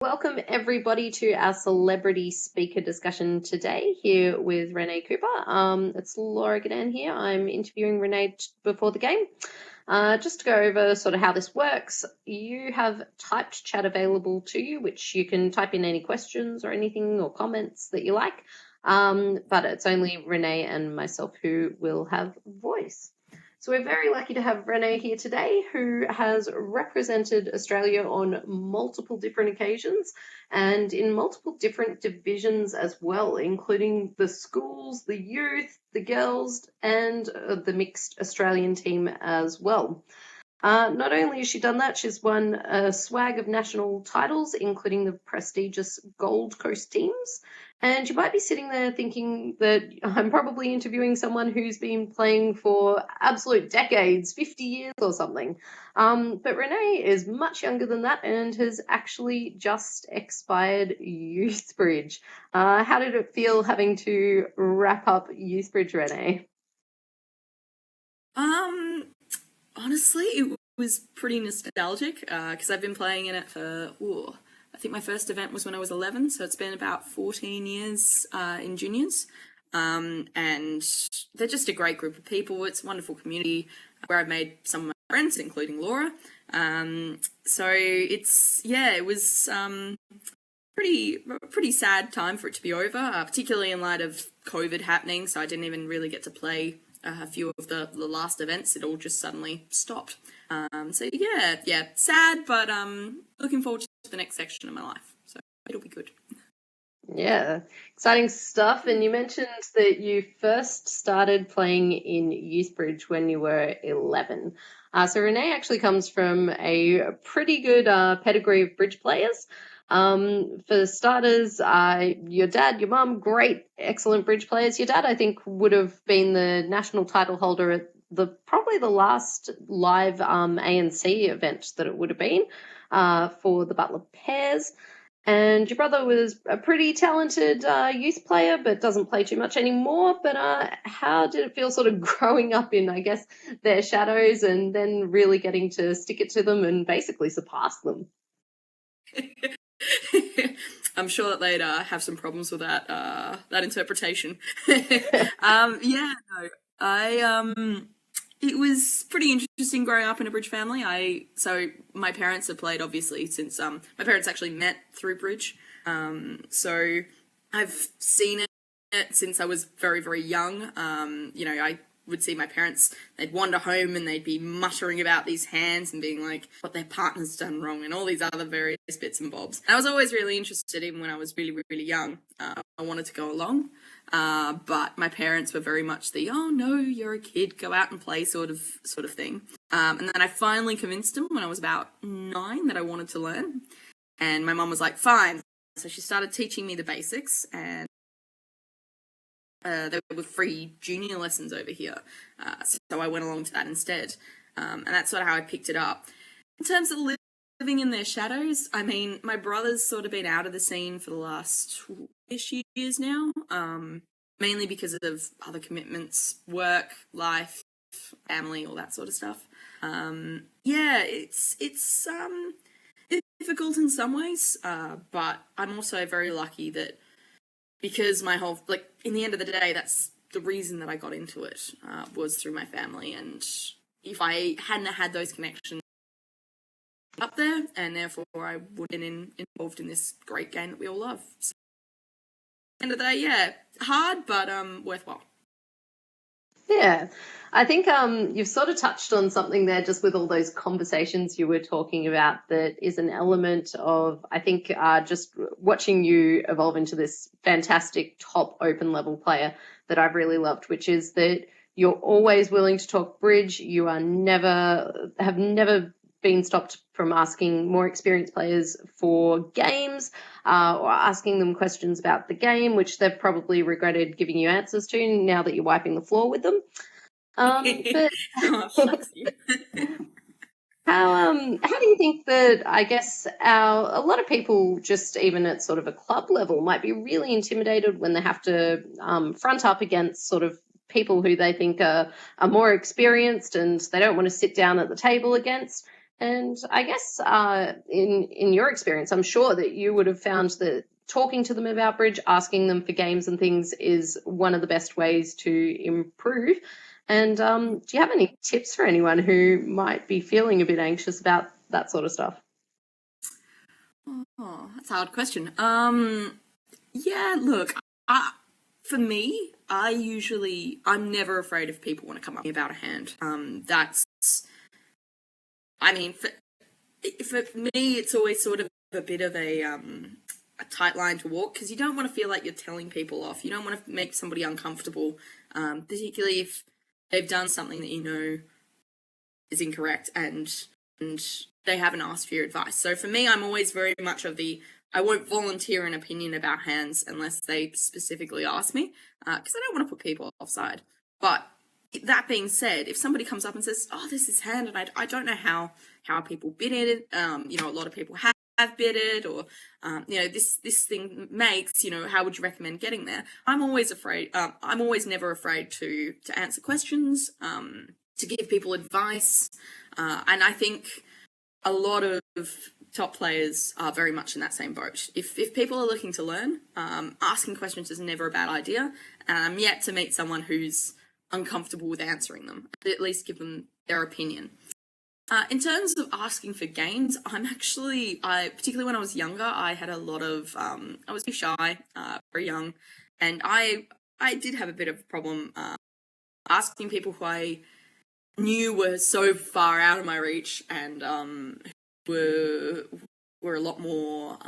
Welcome everybody to our celebrity speaker discussion today here with Renee Cooper. It's Laura Gadan here. I'm interviewing Renee before the game. Just to go over sort of how this works, you have typed chat available to you, which you can type in any questions or anything or comments that you like. But it's only Renee and myself who will have voice. So we're very lucky to have Renee here today, who has represented Australia on multiple different occasions and in multiple different divisions as well, including the schools, the youth, the girls, and the mixed Australian team as well. Not only has she done that, she's won a swag of national titles, including the prestigious Gold Coast teams. And you might be sitting there thinking that I'm probably interviewing someone who's been playing for absolute decades, 50 years or something. But Renee is much younger than that and has actually just expired Youthbridge. How did it feel having to wrap up Youthbridge, Renee? Honestly, it was pretty nostalgic because I've been playing in it for, I think my first event was when I was 11, so it's been about 14 years in juniors. And they're just a great group of people. It's a wonderful community where I've made some of my friends, including Laura. So it was pretty sad time for it to be over, particularly in light of COVID happening. So I didn't even really get to play a few of the last events. It all just suddenly stopped. Sad, but looking forward to the next section of my life. So it'll be good. Yeah, exciting stuff. And you mentioned that you first started playing in Youthbridge when you were 11. So Renee actually comes from a pretty good pedigree of bridge players. For starters, your dad, your mum, great, excellent bridge players. Your dad, I think, would have been the national title holder at probably the last live ANC event that it would have been for the Butler Pairs. And your brother was a pretty talented youth player, but doesn't play too much anymore. But how did it feel sort of growing up in, I guess, their shadows and then really getting to stick it to them and basically surpass them? I'm sure that they'd have some problems with that interpretation. It was pretty interesting growing up in a bridge family. So my parents have played obviously since my parents actually met through bridge. So I've seen it since I was very, very young. I would see my parents, they'd wander home and they'd be muttering about these hands and being like what their partner's done wrong and all these other various bits and bobs. And I was always really interested in when I was really, really young. I wanted to go along. But my parents were very much the, oh no, you're a kid, go out and play sort of thing. And then I finally convinced them when I was about 9 that I wanted to learn. And my mum was like, fine. So she started teaching me the basics, and there were free junior lessons over here. So I went along to that instead. And that's sort of how I picked it up. In terms of living in their shadows, I mean, my brother's sort of been out of the scene for the last 2-ish years now, mainly because of other commitments, work, life, family, all that sort of stuff. It's difficult in some ways, but I'm also very lucky that because my whole, in the end of the day, that's the reason that I got into it, was through my family. And if I hadn't had those connections up there, and therefore I wouldn't have been involved in this great game that we all love. So, at the end of the day, hard, but worthwhile. Yeah, I think you've sort of touched on something there just with all those conversations you were talking about that is an element of, I think, just watching you evolve into this fantastic top open level player that I've really loved, which is that you're always willing to talk bridge. You have never been stopped from asking more experienced players for games or asking them questions about the game, which they've probably regretted giving you answers to now that you're wiping the floor with them. How do you think that, I guess, a lot of people just even at sort of a club level might be really intimidated when they have to front up against sort of people who they think are more experienced and they don't want to sit down at the table against. And I guess in your experience, I'm sure that you would have found that talking to them about bridge, asking them for games and things is one of the best ways to improve. And do you have any tips for anyone who might be feeling a bit anxious about that sort of stuff? Oh, that's a hard question. Yeah, look, for me, I'm never afraid if people want to come up to me about a hand. I mean, for me, it's always sort of a bit of a tight line to walk, because you don't want to feel like you're telling people off. You don't want to make somebody uncomfortable, particularly if they've done something that you know is incorrect and they haven't asked for your advice. So for me, I'm always very much of the I won't volunteer an opinion about hands unless they specifically ask me, because I don't want to put people offside. But that being said, if somebody comes up and says, "Oh, this is hand," and I don't know how people bid it, a lot of people have bid it, or this thing makes, how would you recommend getting there? I'm always afraid. I'm always never afraid to answer questions, to give people advice, and I think a lot of top players are very much in that same boat. If people are looking to learn, asking questions is never a bad idea, and I'm yet to meet someone who's uncomfortable with answering them. At least give them their opinion. In terms of asking for games, particularly when I was younger, I had a lot of, I was too shy, very young, and I did have a bit of a problem asking people who I knew were so far out of my reach, and were a lot more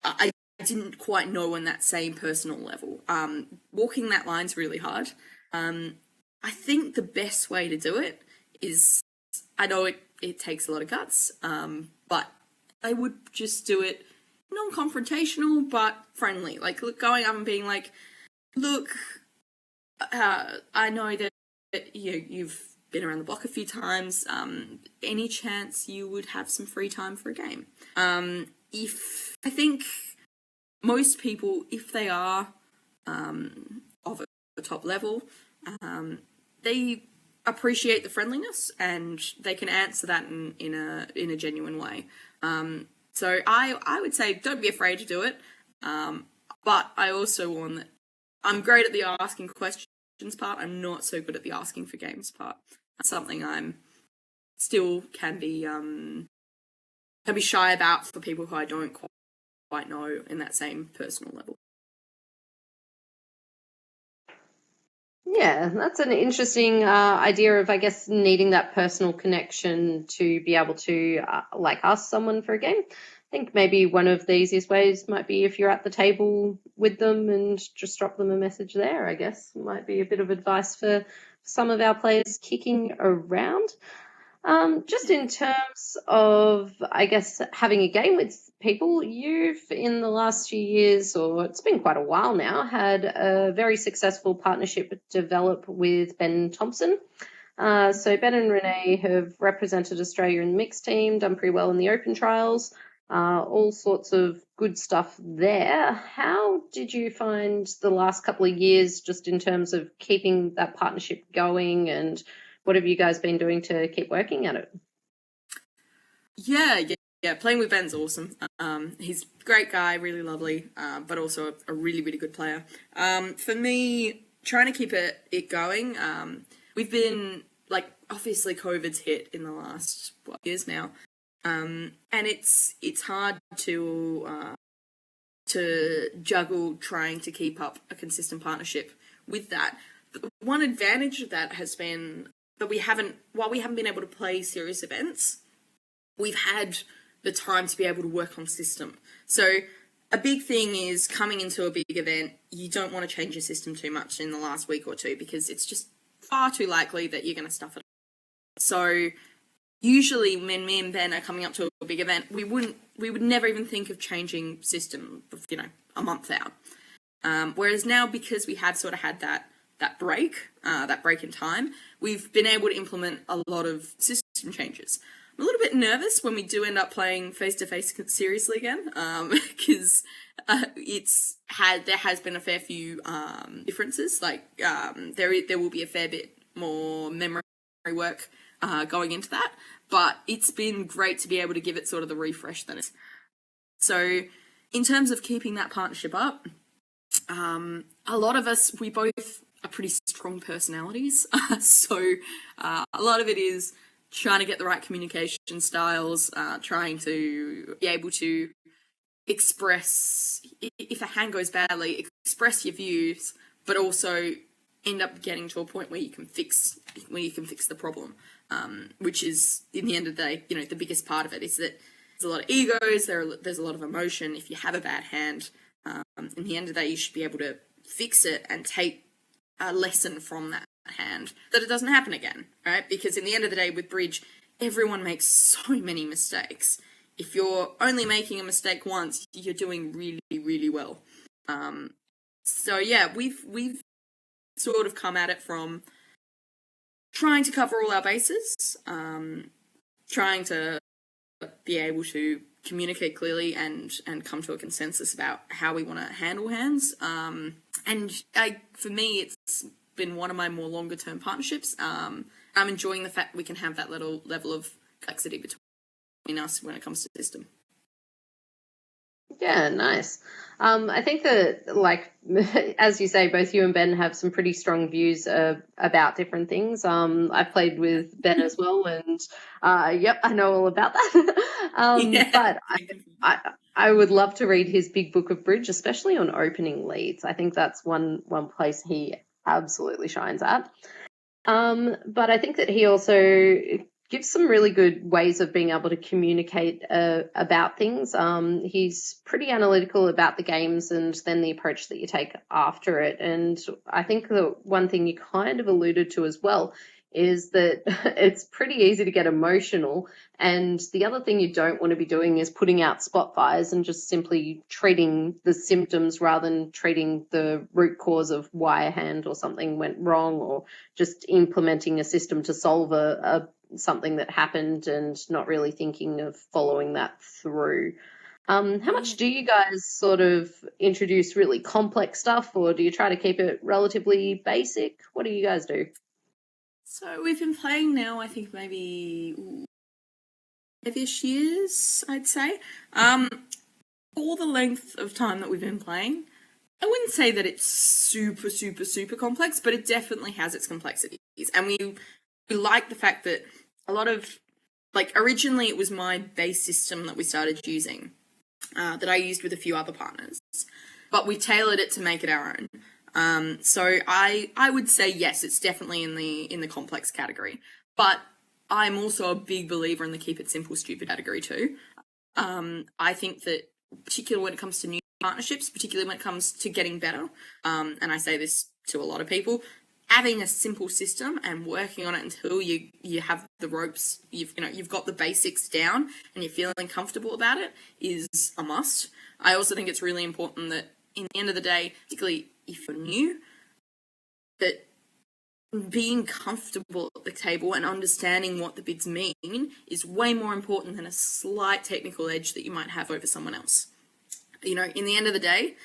I didn't quite know on that same personal level. Walking that line's really hard. I think the best way to do it is, I know it takes a lot of guts, but I would just do it non-confrontational but friendly, like going up and being like, "Look, I know that you've been around the block a few times. Any chance you would have some free time for a game?" I think most people, if they are of a top level, they appreciate the friendliness and they can answer that in a genuine way. So I would say don't be afraid to do it. But I also warn that I'm great at the asking questions part. I'm not so good at the asking for games part. That's something I'm still can be shy about for people who I don't quite know in that same personal level. Yeah, that's an interesting idea of, I guess, needing that personal connection to be able to ask someone for a game. I think maybe one of the easiest ways might be if you're at the table with them and just drop them a message there, I guess. Might be a bit of advice for some of our players kicking around. Just in terms of, I guess, having a game with people, you've in the last few years, or it's been quite a while now, had a very successful partnership develop with Ben Thompson. So Ben and Renee have represented Australia in the mixed team, done pretty well in the open trials, all sorts of good stuff there. How did you find the last couple of years just in terms of keeping that partnership going, and what have you guys been doing to keep working at it? Yeah. Playing with Ben's awesome. He's a great guy, really lovely, but also a really, really good player. For me, trying to keep it going, we've been obviously COVID's hit in the last years now, and it's hard to juggle trying to keep up a consistent partnership with that. But one advantage of that has been that while we haven't been able to play serious events, we've had the time to be able to work on system. So a big thing is coming into a big event, you don't want to change your system too much in the last week or two, because it's just far too likely that you're going to stuff it. So usually when me and Ben are coming up to a big event, we would never even think of changing system, a month out. Whereas now, because we have sort of had that break in time, we've been able to implement a lot of system changes. I'm a little bit nervous when we do end up playing face-to-face seriously again, because there has been a fair few differences. There will be a fair bit more memory work going into that. but it's been great to be able to give it sort of the refresh that it's. So in terms of keeping that partnership up, a lot of us, we both are pretty strong personalities. So a lot of it is trying to get the right communication styles, trying to be able to express, if a hand goes badly, express your views, but also end up getting to a point where you can fix the problem, which is, in the end of the day, the biggest part of it is that there's a lot of egos, there's a lot of emotion. If you have a bad hand, in the end of the day, you should be able to fix it and take a lesson from that hand, that it doesn't happen again, right? Because in the end of the day, with bridge, everyone makes so many mistakes. If you're only making a mistake once, you're doing really, really well. So yeah, we've sort of come at it from trying to cover all our bases, trying to be able to communicate clearly and come to a consensus about how we want to handle hands. And for me, it's been one of my more longer term partnerships. I'm enjoying the fact we can have that little level of complexity between us when it comes to system. Yeah, nice. I think that, like, as you say, both you and Ben have some pretty strong views about different things. I've played with Ben as well, and yep, I know all about that. Yeah. But I would love to read his big book of bridge, especially on opening leads. I think that's one place he absolutely shines at. But I think that he also gives some really good ways of being able to communicate about things. He's pretty analytical about the games and then the approach that you take after it. And I think the one thing you kind of alluded to as well is that it's pretty easy to get emotional. And the other thing you don't want to be doing is putting out spot fires and just simply treating the symptoms rather than treating the root cause of why a hand or something went wrong, or just implementing a system to solve something that happened and not really thinking of following that through. How much do you guys sort of introduce really complex stuff, or do you try to keep it relatively basic? What do you guys do? So we've been playing now, I think maybe 5-ish years, I'd say. For the length of time that we've been playing, I wouldn't say that it's super, super, super complex, but it definitely has its complexities. And we like the fact that a lot of, like, originally it was my base system that we started using, that I used with a few other partners, but we tailored it to make it our own. So I would say yes, it's definitely in the complex category, but I'm also a big believer in the keep it simple, stupid category too. I think that particularly when it comes to new partnerships, particularly when it comes to getting better, and I say this to a lot of people, having a simple system and working on it until you have the ropes, you've got the basics down and you're feeling comfortable about it is a must. I also think it's really important that in the end of the day, particularly if you're new, that being comfortable at the table and understanding what the bids mean is way more important than a slight technical edge that you might have over someone else. In the end of the day,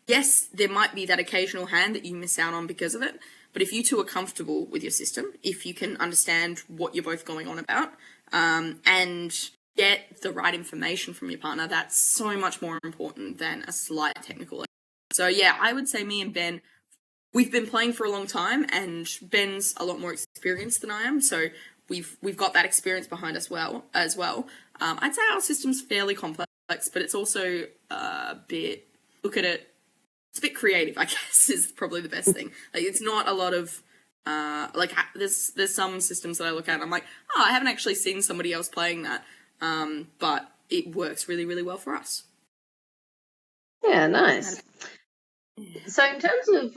yes, there might be that occasional hand that you miss out on because of it, but if you two are comfortable with your system, if you can understand what you're both going on about, and get the right information from your partner, that's so much more important than a slight technical edge. So yeah, I would say me and Ben, we've been playing for a long time, and Ben's a lot more experienced than I am, so we've got that experience behind us as well. I'd say our system's fairly complex, but it's also a bit, look at it, it's a bit creative, I guess, is probably the best thing. Like, it's not a lot of, there's some systems that I look at and I'm like, oh, I haven't actually seen somebody else playing that, but it works really, really well for us. Yeah, nice. So in terms of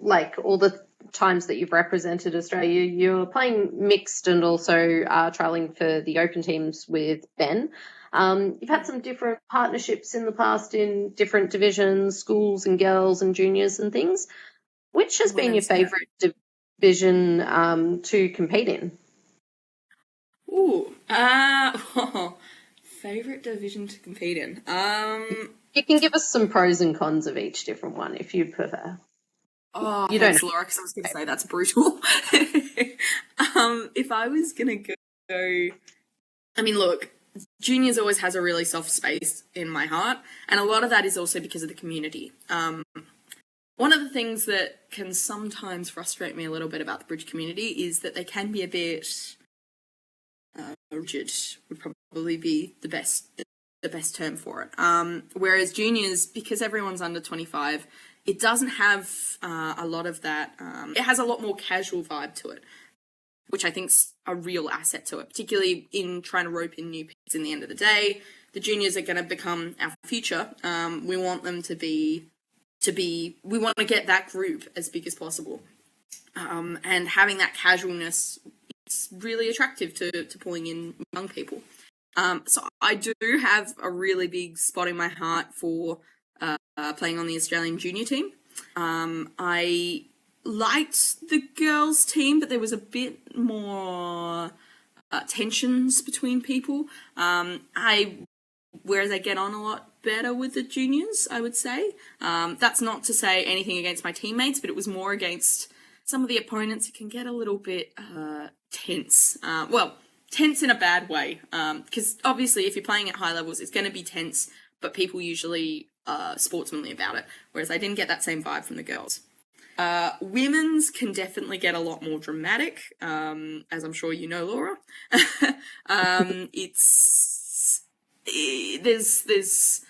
like all the times that you've represented Australia, you're playing mixed and also trialing for the open teams with Ben. You've had some different partnerships in the past in different divisions, schools and girls and juniors and things. Which has been your favourite division to compete in? Ooh, favourite division to compete in. You can give us some pros and cons of each different one if you'd prefer. Oh, you thanks, Laura, because I was going to say that's brutal. If I was going to I mean, look, juniors always has a really soft space in my heart, and a lot of that is also because of the community. One of the things that can sometimes frustrate me a little bit about the bridge community is that they can be a bit rigid. Would probably be the best term for it. Whereas juniors, because everyone's under 25, it doesn't have a lot of that. It has a lot more casual vibe to it, which I think's a real asset to it, particularly in trying to rope in new kids. In the end of the day, the juniors are going to become our future. We want them to be. We want to get that group as big as possible, and having that casualness is really attractive to pulling in young people. So I do have a really big spot in my heart for playing on the Australian junior team. I liked the girls' team, but there was a bit more tensions between people. Whereas I get on a lot better with the juniors, I would say. That's not to say anything against my teammates, but it was more against some of the opponents. It can get a little bit tense. Tense in a bad way, because obviously if you're playing at high levels, it's going to be tense, but people usually are sportsmanly about it, whereas I didn't get that same vibe from the girls. Women's can definitely get a lot more dramatic, as I'm sure you know, Laura. There's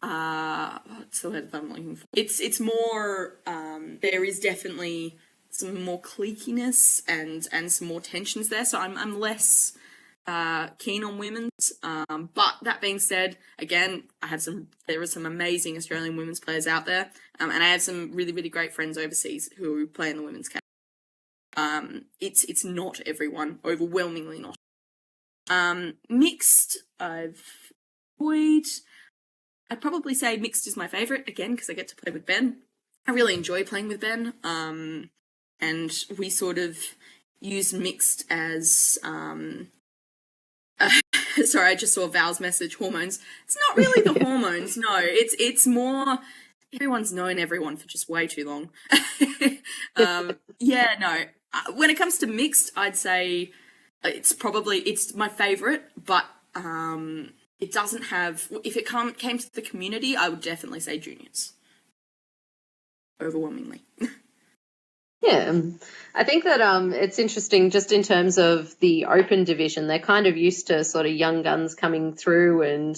what's the word I'm looking for? It's more, there is definitely some more cliquiness and some more tensions there, so I'm less keen on women's. But that being said, again, there are some amazing Australian women's players out there, and I have some really, really great friends overseas who play in the women's category. It's not everyone, overwhelmingly not. Mixed, I've enjoyed. I'd probably say mixed is my favourite, again, because I get to play with Ben. I really enjoy playing with Ben, and we sort of use mixed as... sorry, I just saw Val's message, hormones. It's not really the hormones, no. It's more... Everyone's known everyone for just way too long. Yeah, no. When it comes to mixed, I'd say it's my favourite, but it doesn't have... If it came to the community, I would definitely say juniors. Overwhelmingly. Yeah, I think that it's interesting just in terms of the open division. They're kind of used to sort of young guns coming through and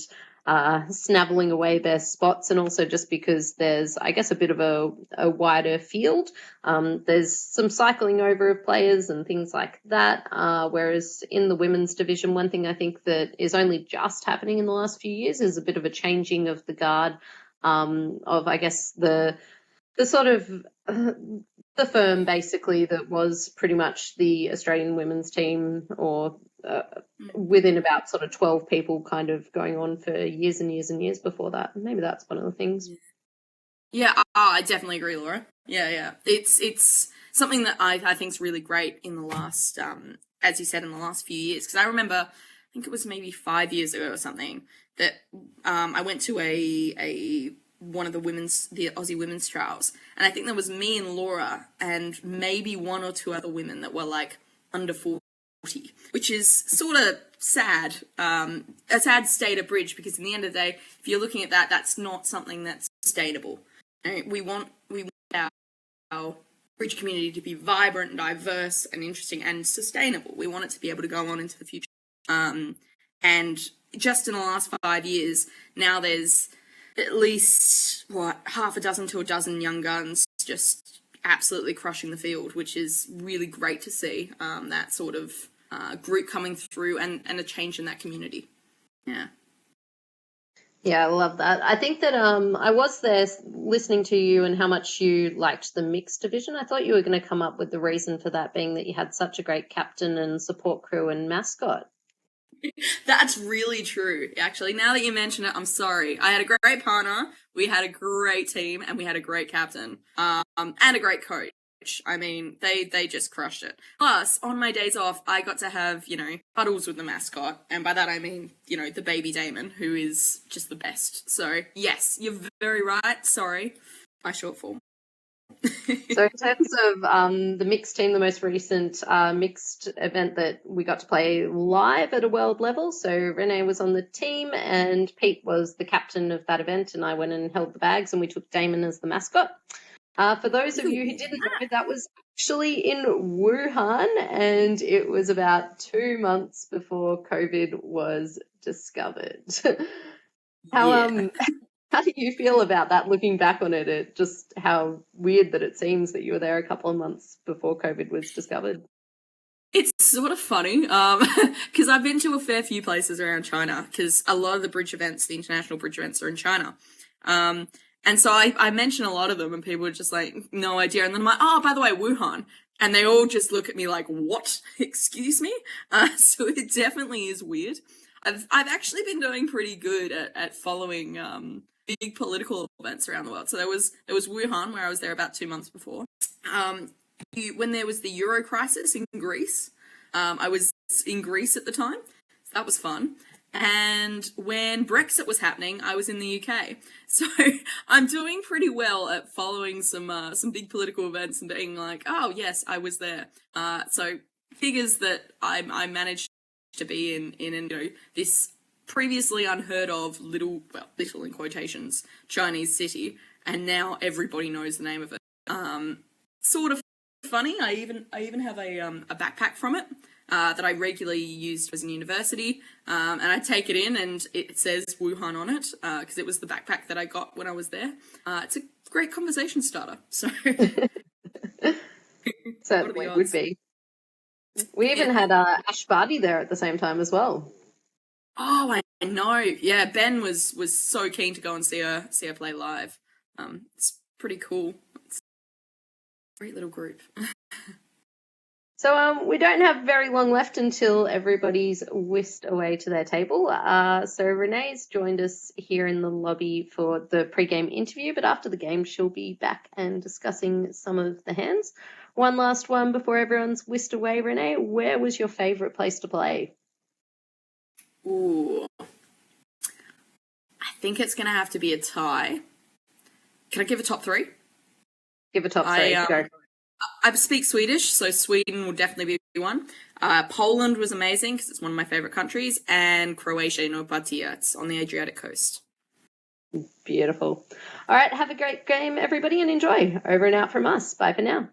snabbling away their spots, and also just because there's, I guess, a bit of a wider field. There's some cycling over of players and things like that, whereas in the women's division, one thing I think that is only just happening in the last few years is a bit of a changing of the guard of, I guess, the sort of... the firm basically that was pretty much the Australian women's team, or within about sort of 12 people, kind of going on for years and years and years before that. Maybe that's one of the things. Yeah, I definitely agree, Laura. Yeah. It's something that I think is really great in the last, as you said, in the last few years. Because I remember, I think it was maybe 5 years ago or something, that I went to one of the Aussie women's trials, and I think there was me and Laura and maybe one or two other women that were like under 40, which is sort of sad, a sad state of bridge, because in the end of the day, if you're looking at that, that's not something that's sustainable. We want our bridge community to be vibrant, diverse, and interesting and sustainable. We want it to be able to go on into the future. And just in the last 5 years, now there's at least, half a dozen to a dozen young guns just absolutely crushing the field, which is really great to see, that sort of group coming through and a change in that community. Yeah. Yeah, I love that. I think that I was there listening to you and how much you liked the mixed division. I thought you were going to come up with the reason for that being that you had such a great captain and support crew and mascot. That's really true, actually. Now that you mention it, I'm sorry. I had a great partner, we had a great team, and we had a great captain, and a great coach. I mean, they just crushed it. Plus, on my days off, I got to have, cuddles with the mascot, and by that I mean, the baby Damon, who is just the best. So, yes, you're very right. Sorry, my short form. So in terms of the mixed team, the most recent mixed event that we got to play live at a world level, so Renee was on the team and Pete was the captain of that event, and I went and held the bags and we took Damon as the mascot. For those of you who didn't know, that was actually in Wuhan, and it was about 2 months before COVID was discovered. How Yeah. how do you feel about that, looking back on it? Just how weird that it seems that you were there a couple of months before COVID was discovered. It's sort of funny, because I've been to a fair few places around China, because a lot of the bridge events, the international bridge events, are in China. And so I mention a lot of them, and people are just like, no idea. And then I'm like, oh, by the way, Wuhan. And they all just look at me like, what? Excuse me? So it definitely is weird. I've actually been doing pretty good at following big political events around the world. So there was Wuhan, where I was there about 2 months before. When there was the Euro crisis in Greece, I was in Greece at the time, so that was fun. And when Brexit was happening, I was in the UK. So I'm doing pretty well at following some big political events and being like, oh yes, I was there. So figures that I managed to be in this previously unheard of little in quotations Chinese city, and now everybody knows the name of it. Sort of funny. I even have a backpack from it that I regularly used as in university, and I take it in and it says Wuhan on it because it was the backpack that I got when I was there. It's a great conversation starter. So Certainly would be. We even had Ash Barty there at the same time as well. Oh, I know. Yeah, Ben was so keen to go and see her play live. It's pretty cool. It's a great little group. So we don't have very long left until everybody's whisked away to their table. So Renee's joined us here in the lobby for the pre-game interview, but after the game she'll be back and discussing some of the hands. One last one before everyone's whisked away. Renee, where was your favourite place to play? Ooh. I think it's going to have to be a tie. Can I give a top three? Give a top three. Go. I speak Swedish, so Sweden will definitely be one. Poland was amazing because it's one of my favourite countries, and Croatia in Opatija. It's on the Adriatic coast. Beautiful. All right, have a great game, everybody, and enjoy. Over and out from us. Bye for now.